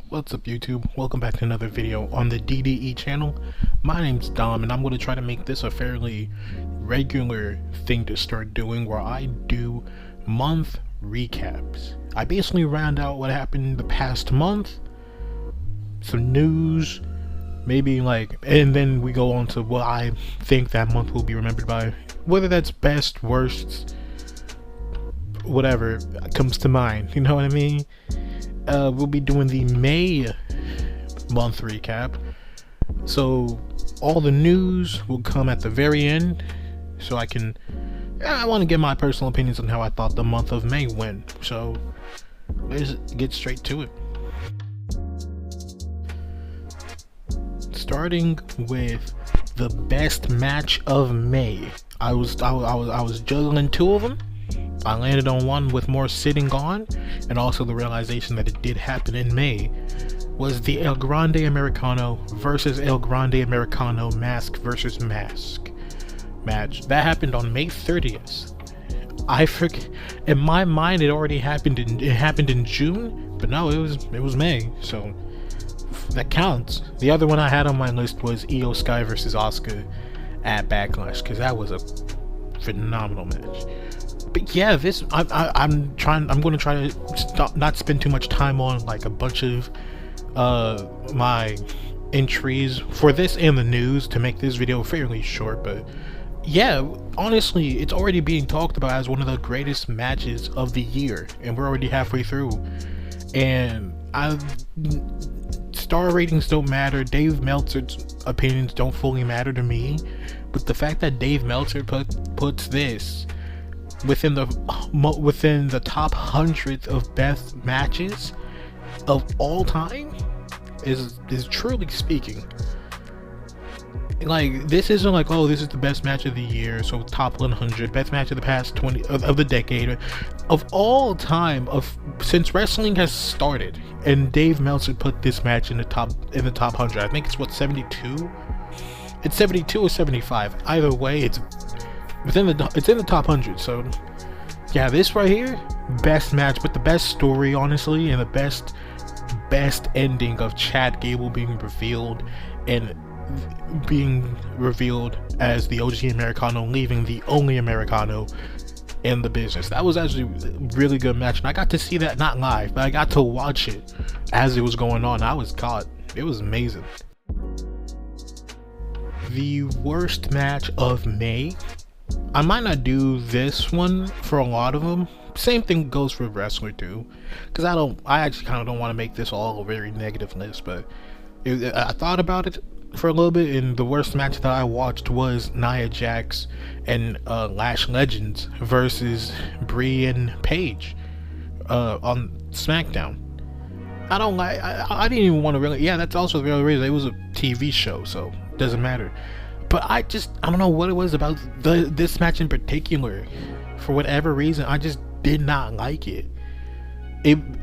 What's up YouTube? Welcome back to another video on the DDE channel. My name's Dom and I'm going to try to make this a fairly regular thing to start doing where I do month recaps. I basically round out what happened the past month, some news, maybe and then we go on to what I think that month will be remembered by, whether that's best, worst, whatever comes to mind, you know what I mean? We'll be doing the May month recap, so all the news will come at the very end, so I want to give my personal opinions on how I thought the month of May went, so let's get straight to it. Starting with the best match of May, I was juggling two of them. I landed on one with more sitting on, and also the realization that it did happen in May, was the El Grande Americano versus El Grande Americano mask versus mask match. That happened on May 30th. I forget, in my mind it already happened in June, but no, it was May, so that counts. The other one I had on my list was Auska versus Auska at Backlash, because that was a phenomenal match. But yeah, this I'm going to try to not spend too much time on like a bunch of my entries for this and the news to make this video fairly short. But yeah, honestly, it's already being talked about as one of the greatest matches of the year, and we're already halfway through. And star ratings don't matter. Dave Meltzer's opinions don't fully matter to me, but the fact that Dave Meltzer puts this within the top 100th of best matches of all time is truly speaking. Like, this isn't like, oh, this is the best match of the year, so top 100, best match of the past 20 of the decade, of all time, since wrestling has started. And Dave Meltzer put this match in the top 100. I think it's what, 72. It's 72 or 75. Either way, it's in the top 100. So yeah, this right here, best match with the best story, honestly, and the best ending of Chad Gable being revealed as the OG Americano, leaving the only Americano in the business. That was actually a really good match, and I got to see that, not live, but I got to watch it as it was going on. I was caught. It was amazing. The worst match of May, I might not do this one for a lot of them. Same thing goes for wrestler too, because I actually kind of don't want to make this all a very negative list, but I thought about it for a little bit, and the worst match that I watched was Nia Jax and Lash Legends versus Brie and Paige on SmackDown. I didn't even want to really, yeah, that's also the other reason. It was a TV show, so it doesn't matter. But I don't know what it was about this match in particular. For whatever reason, I just did not like it. And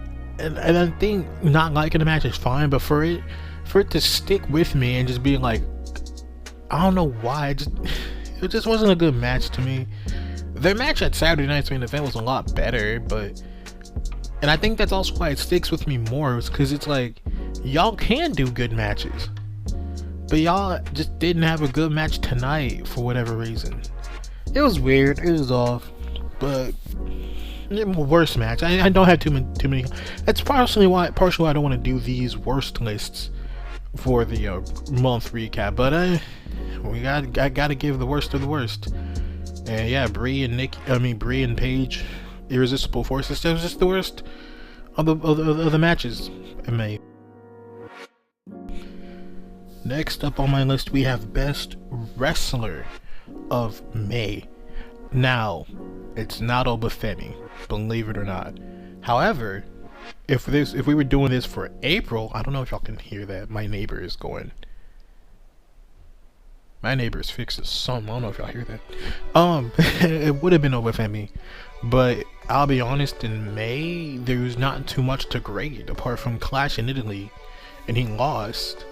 I think not liking the match is fine, but for it to stick with me and just being like, I don't know why, it just wasn't a good match to me. Their match at Saturday Night's Main Event was a lot better, and I think that's also why it sticks with me more, is because it's like, y'all can do good matches, but y'all just didn't have a good match tonight for whatever reason. It was weird, it was off, but worst match. I don't have too many. That's partially why I don't want to do these worst lists for the month recap. But I gotta give the worst of the worst. And yeah, Brie and Paige, Irresistible Forces. That was just the worst of the matches in May. Next up on my list, we have best wrestler of May. Now, it's not Obafemi, believe it or not. However, if we were doing this for April, I don't know if y'all can hear that. My neighbor is fixing something. I don't know if y'all hear that. It would have been Obafemi, but I'll be honest, in May there's not too much to grade apart from Clash in Italy, and he lost.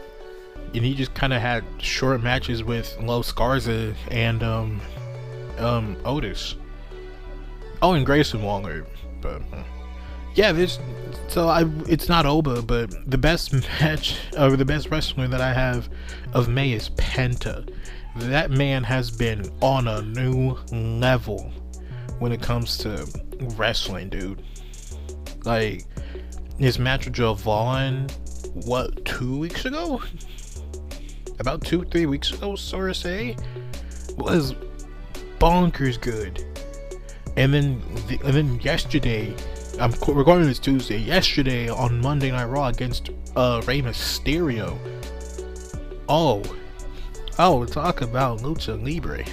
And he just kind of had short matches with Los Garza and Otis. Oh, and Grayson Waller, but Yeah, this. So it's not Oba, but the best match or the best wrestler that I have of May is Penta. That man has been on a new level when it comes to wrestling, dude. Like his match with Javon, what, 2 weeks ago? About 2-3 weeks ago, so to say, was bonkers good. And then yesterday, I'm recording this Tuesday. Yesterday on Monday Night Raw against Rey Mysterio. Oh, talk about Lucha Libre.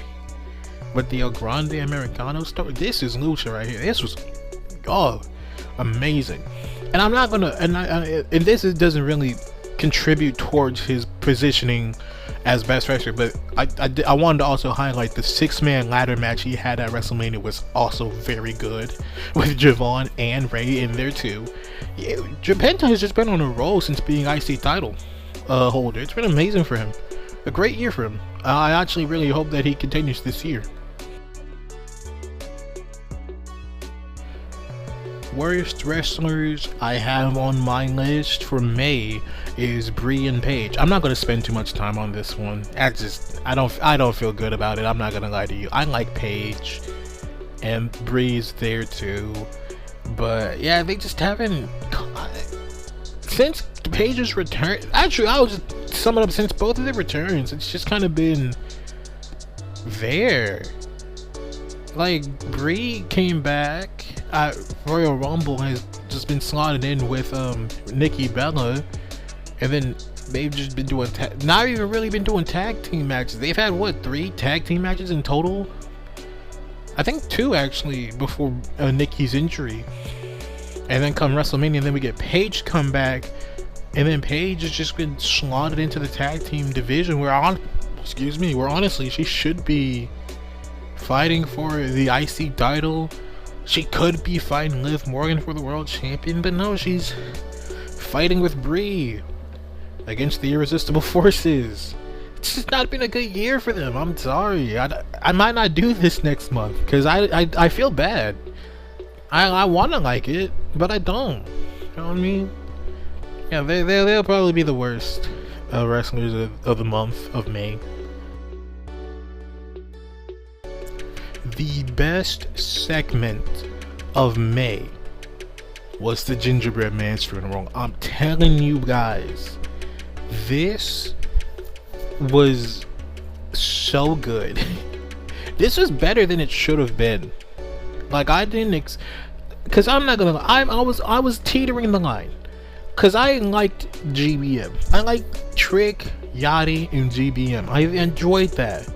With the El Grande Americano story. This is Lucha right here. This was amazing. And I'm not gonna and this doesn't really contribute towards his positioning as best wrestler, but I wanted to also highlight the 6-man ladder match he had at WrestleMania was also very good, with Javon and Ray in there too. Yeah, Penta has just been on a roll since being IC title holder. It's been amazing for him. A great year for him. I actually really hope that he continues this year. Worst wrestlers I have on my list for May is Bree and Paige. I'm not gonna spend too much time on this one. I don't feel good about it. I'm not gonna lie to you. I like Paige, and Bree's there too, but yeah, they just haven't. Since Paige's return, actually, I was just sum it up. Since both of their returns, it's just kind of been there. Like Bree came back at Royal Rumble, has just been slotted in with Nikki Bella, and then they've just been doing not even really been doing tag team matches. They've had what, 3 tag team matches in total? I think 2 actually before Nikki's injury, and then come WrestleMania, and then we get Paige come back, and then Paige has just been slotted into the tag team division where honestly she should be fighting for the IC title. She could be fighting Liv Morgan for the world champion, but no, she's fighting with Bree against the Irresistible Forces. It's just not been a good year for them. I'm sorry. I might not do this next month because I feel bad. I want to like it, but I don't. You know what I mean? Yeah, they'll probably be the worst wrestlers of the month of May. The best segment of May was the Gingerbread Man's funeral. I'm telling you guys, this was so good. This was better than it should have been. Like, I didn't because I'm not gonna lie, I was teetering the line, because I liked GBM. I liked Trick, Yachty, and GBM. I enjoyed that.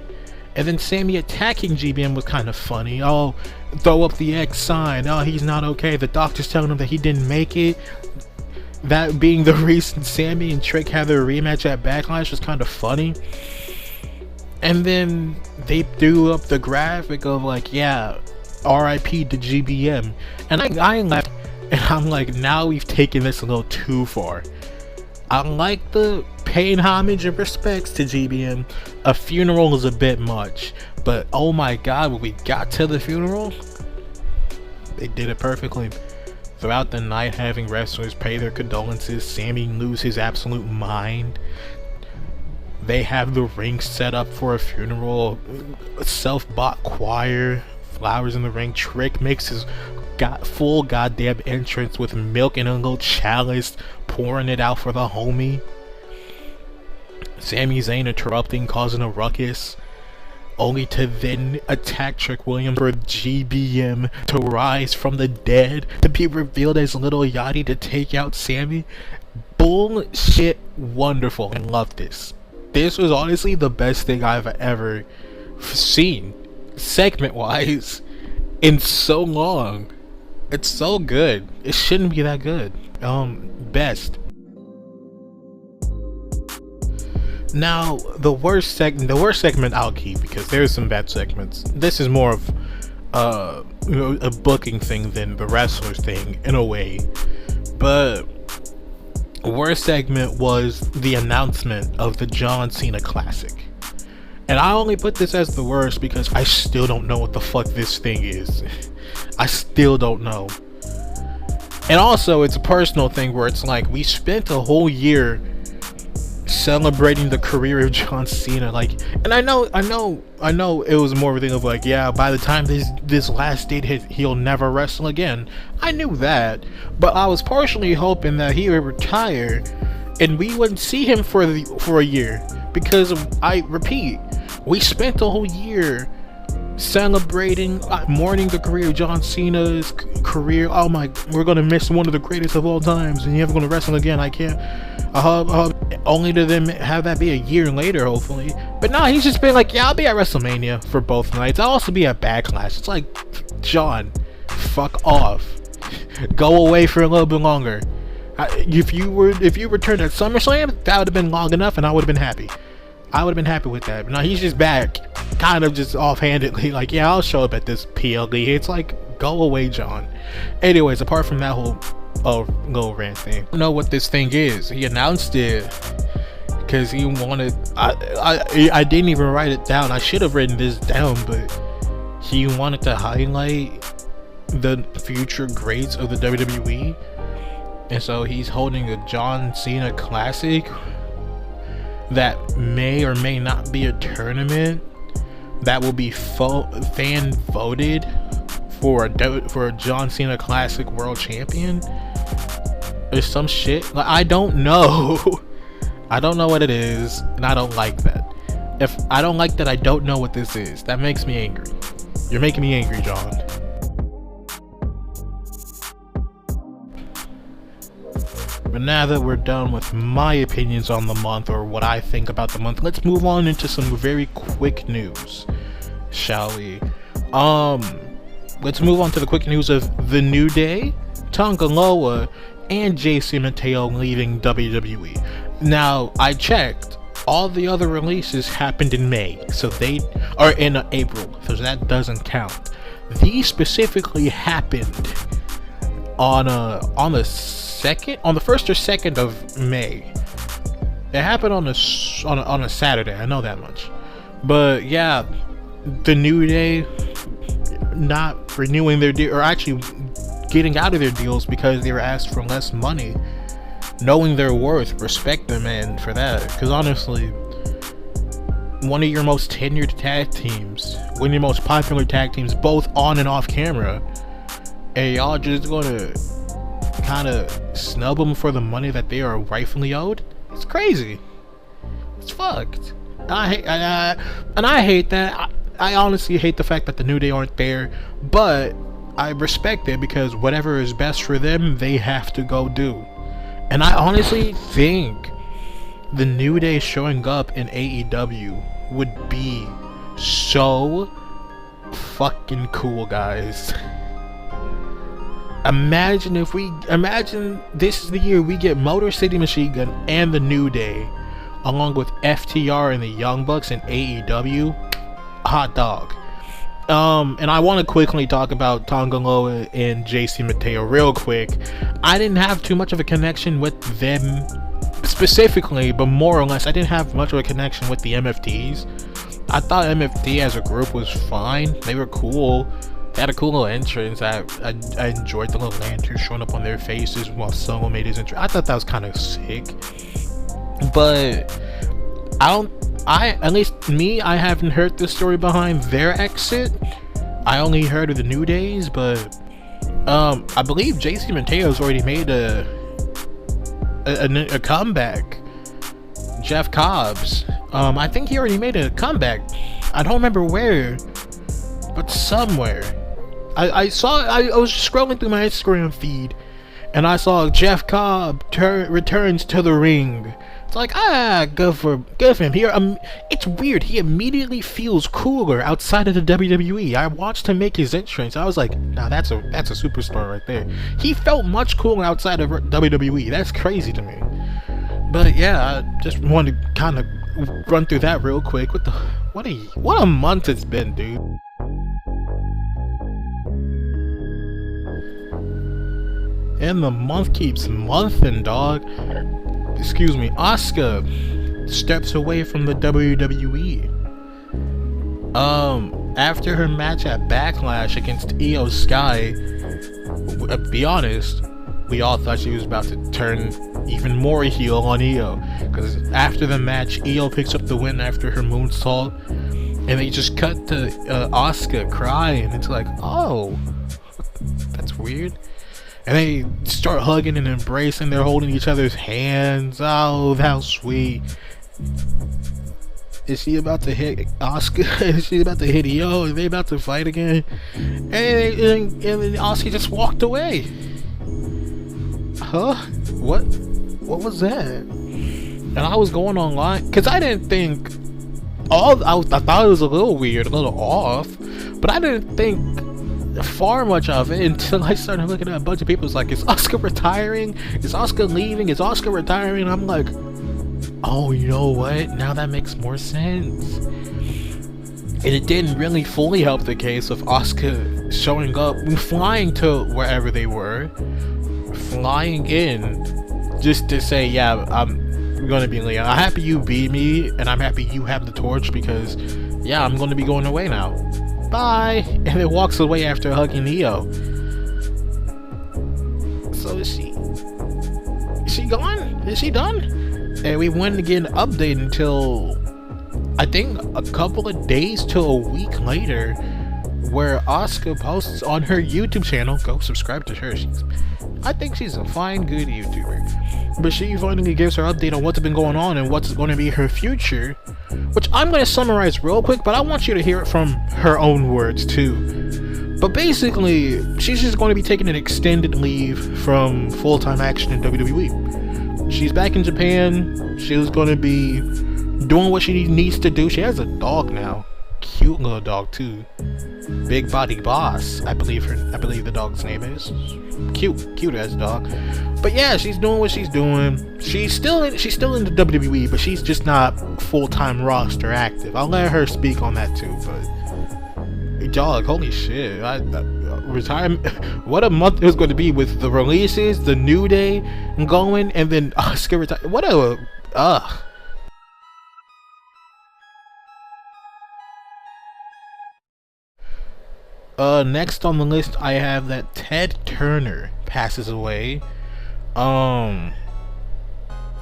And then Sammy attacking GBM was kind of funny. Oh, throw up the X sign. Oh, he's not okay. The doctor's telling him that he didn't make it. That being the reason Sammy and Trick had their rematch at Backlash was kind of funny. And then they threw up the graphic of like, yeah, RIP to GBM. And I left, and I'm like, now we've taken this a little too far. I like the paying homage and respects to GBM. A funeral is a bit much, but oh my god, when we got to the funeral, they did it perfectly. Throughout the night, having wrestlers pay their condolences, Sammy lose his absolute mind. They have the ring set up for a funeral, a self-bought choir, flowers in the ring. Trick makes his full goddamn entrance with milk in a little chalice, pouring it out for the homie. Sami Zayn interrupting, causing a ruckus, only to then attack Trick Williams for GBM to rise from the dead, to be revealed as Little Yachty to take out Sammy. Bullshit wonderful. I love this. This was honestly the best thing I've ever seen, segment wise, in so long. It's so good. It shouldn't be that good. Best. Now, the worst segment I'll keep, because there's some bad segments. This is more of a booking thing than the wrestler's thing in a way. But worst segment was the announcement of the John Cena Classic. And I only put this as the worst because I still don't know what the fuck this thing is. I still don't know. And also, it's a personal thing where it's like we spent a whole year celebrating the career of John Cena, like, and I know it was more of a thing of like, yeah, by the time this last date hit, he'll never wrestle again. I knew that, but I was partially hoping that he would retire and we wouldn't see him for a year, because I repeat, we spent a whole year celebrating, mourning the career of John Cena's career. Oh my, we're gonna miss one of the greatest of all times, and you're never gonna wrestle again. I can't. Only to them have that be a year later, hopefully. But no, he's just been like, yeah, I'll be at WrestleMania for both nights. I'll also be at Backlash. It's like, John, fuck off. Go away for a little bit longer. If you returned at SummerSlam, that would have been long enough, and I would have been happy. I would have been happy with that. But now he's just back, kind of just offhandedly, like, yeah, I'll show up at this PLD. It's like, go away, John. Anyways, apart from that whole little rant thing, I don't know what this thing is. He announced it because he wanted. I didn't even write it down. I should have written this down, but he wanted to highlight the future greats of the WWE, and so he's holding a John Cena Classic that may or may not be a tournament that will be fan voted for a John Cena Classic World Champion or some shit. Like, I don't know. I don't know what it is, and I don't like that. If I don't like that, I don't know what this is. That makes me angry. You're making me angry, John. But now that we're done with my opinions on the month, or what I think about the month, let's move on into some very quick news, shall we? Let's move on to the quick news of The New Day, Tonga, and JC Mateo leaving WWE. Now, I checked. All the other releases happened in May, so they are in April, so that doesn't count. These specifically happened on the 1st or 2nd of May. It happened on a Saturday. I know that much. But yeah, The New Day not renewing their deal, or actually getting out of their deals because they were asked for less money. Knowing their worth, respect them, and for that, because honestly, one of your most tenured tag teams, one of your most popular tag teams, both on and off camera, and y'all just gonna kind of snub them for the money that they are rightfully owed? It's crazy. It's fucked. I hate that. I honestly hate the fact that the New Day aren't there, but I respect it because whatever is best for them, they have to go do. And I honestly think the New Day showing up in AEW would be so fucking cool, guys. Imagine this is the year we get Motor City Machine Gun and the New Day, along with FTR and the Young Bucks in AEW. Hot dog. And I want to quickly talk about Tonga Loa and JC Mateo real quick. I didn't have too much of a connection with them specifically, but more or less I didn't have much of a connection with the MFTs. I thought MFT as a group was fine. They were cool. They had a cool little entrance. I enjoyed the little lantern showing up on their faces while Solo made his entrance. I thought that was kind of sick. But at least me, I haven't heard the story behind their exit. I only heard of the New Days, but I believe JC Mateo's already made a comeback. Jeff Cobbs, I think he already made a comeback. I don't remember where, but somewhere. I was scrolling through my Instagram feed, and I saw Jeff Cobb returns to the ring. It's like, good for him. Here, it's weird. He immediately feels cooler outside of the WWE. I watched him make his entrance. I was like, nah, that's a superstar right there. He felt much cooler outside of WWE. That's crazy to me. But yeah, I just wanted to kind of run through that real quick. What a month it's been, dude. And the month keeps monthin', dog. Excuse me. Auska steps away from the WWE. After her match at Backlash against Io Sky, be honest, we all thought she was about to turn even more heel on Io, because after the match, Io picks up the win after her moonsault, and they just cut to Auska crying. It's like, oh, that's weird. And they start hugging and embracing. They're holding each other's hands. Oh, how sweet. Is she about to hit Auska? Is she about to hit Io? Are they about to fight again? And then Auska just walked away. Huh? What was that? And I was going online because I didn't think I thought it was a little weird, a little off, but I didn't think far much of it until I started looking at a bunch of people. It's like, is Auska retiring? Is Auska leaving? Is Auska retiring? And I'm like, oh, you know what? Now that makes more sense. And it didn't really fully help the case of Auska showing up, flying to wherever they were, flying in just to say, yeah, I'm gonna be Leon. I'm happy you beat me, and I'm happy you have the torch because, yeah, I'm gonna be going away now. Bye. And it walks away after hugging Io. So is she gone? Is she done? And we wouldn't get an update until I think a couple of days to a week later, where Auska posts on her YouTube channel. Go subscribe to her. I think she's a fine, good YouTuber. But she finally gives her update on what's been going on and what's going to be her future, which I'm going to summarize real quick, but I want you to hear it from her own words too. But basically, she's just going to be taking an extended leave from full-time action in WWE. She's back in Japan. She's going to be doing what she needs to do. She has a dog now. Cute little dog too. Big Body Boss, I believe the dog's name is. Cute as dog. But yeah, she's doing what she's doing. She's still in the WWE, but she's just not full-time roster active. I'll let her speak on that too. But dog, holy shit! Retirement. What a month it was going to be with the releases, the New Day going, and then Auska retire. What a next on the list, I have that Ted Turner passes away. Yeah,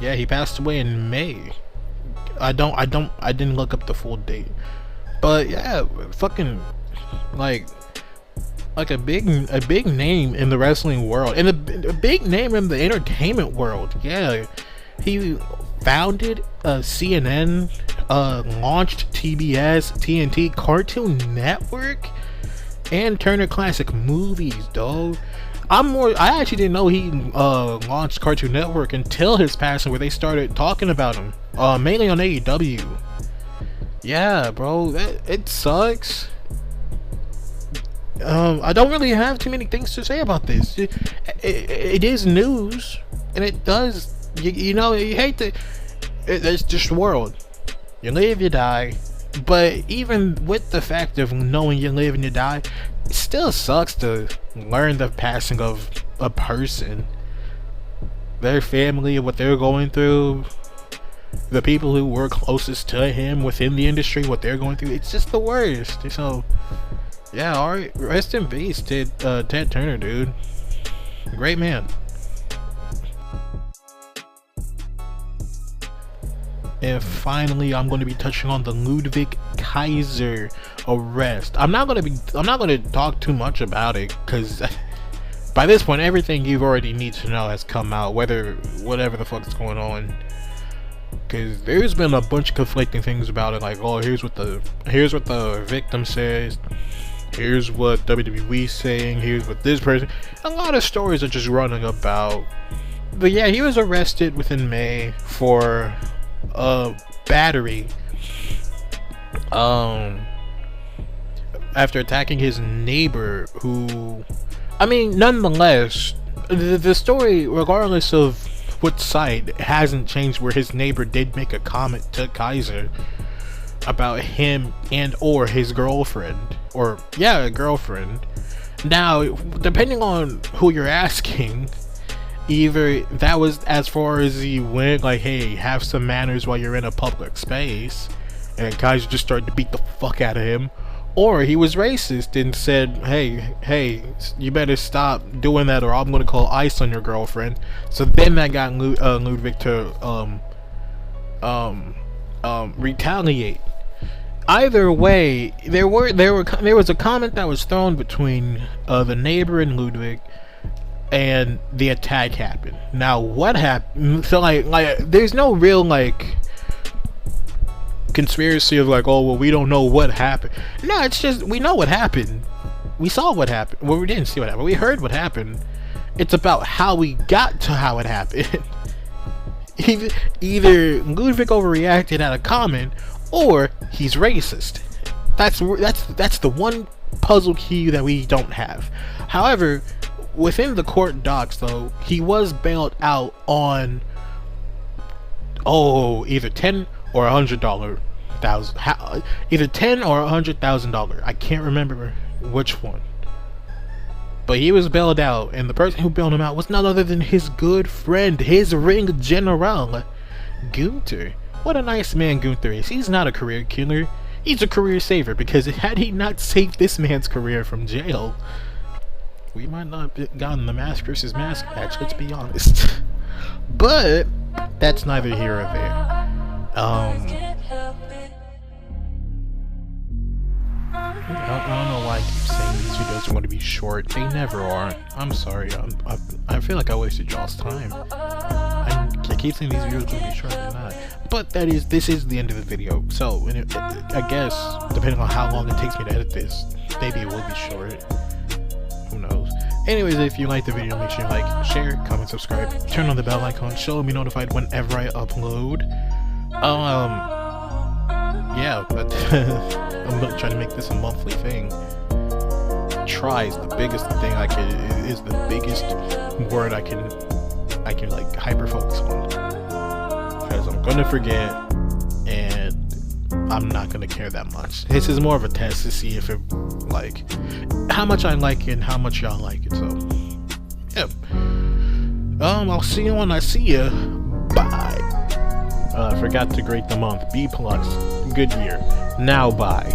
he passed away in May. I didn't look up the full date, but yeah, fucking like a big name in the wrestling world, and a big name in the entertainment world. Yeah, he founded CNN, launched TBS, TNT, Cartoon Network, and Turner Classic Movies, dog. I actually didn't know he launched Cartoon Network until his passing, where they started talking about him, mainly on AEW. Yeah, bro, it sucks. I don't really have too many things to say about this. It is news, and it does. You know, you hate to. It's just the world. You live, you die. But even with the fact of knowing you live and you die, it still sucks to learn the passing of a person, their family, what they're going through, the people who were closest to him within the industry, what they're going through. It's just the worst. So yeah, alright, rest in peace, Ted Turner, dude. Great man. And finally, I'm going to be touching on the Ludwig Kaiser arrest. I'm not going to talk too much about it, because by this point, everything you already need to know has come out, whatever the fuck's going on. Because there's been a bunch of conflicting things about it, like, oh, here's what the victim says, here's what WWE's saying, here's what this person. A lot of stories are just running about. But yeah, he was arrested within May for battery, after attacking his neighbor, who, I mean, nonetheless, the story, regardless of what side, hasn't changed, where his neighbor did make a comment to Kaiser about him and or his girlfriend, or yeah, a girlfriend. Now, depending on who you're asking, either that was as far as he went, like, hey, have some manners while you're in a public space, and Kaiser just started to beat the fuck out of him, or he was racist and said, hey, you better stop doing that or I'm gonna call ICE on your girlfriend. So then that got Ludwig to retaliate. Either way, there was a comment that was thrown between the neighbor and Ludwig, and the attack happened. Now, what happened? So like there's no real like conspiracy of like, oh well, we don't know what happened. No, it's just we know what happened. We saw what happened. Well, we didn't see what happened. We heard what happened. It's about how we got to how it happened. Either Ludwig overreacted at a comment, or he's racist. That's the one puzzle key that we don't have. However, within the court docs, though, he was bailed out on either $10 or $100,000, either $10 or $100,000. I can't remember which one. But he was bailed out, and the person who bailed him out was none other than his good friend, his ring general, Gunther. What a nice man Gunther is. He's not a career killer. He's a career saver, because had he not saved this man's career from jail, we might not have gotten the mask versus mask match, let's be honest. But that's neither here or there. I don't know why I keep saying these videos are going to be short. They never are. I'm sorry. I feel like I wasted y'all's time. I keep saying these videos are going to be short, they're not. But this is the end of the video. So I guess, depending on how long it takes me to edit this, maybe it will be short. Who knows? Anyways, if you like the video, make sure you like, share, comment, subscribe, turn on the bell icon, so be notified whenever I upload. Yeah, but I'm gonna try to make this a monthly thing. Try is the biggest thing is the biggest word I can like hyper focus on, because I'm gonna forget and I'm not gonna care that much. This is more of a test to see if it like how much I like it and how much y'all like it. So yeah, I'll see you when I see you. Bye. I forgot to grade the month. B+. Good year. Now bye.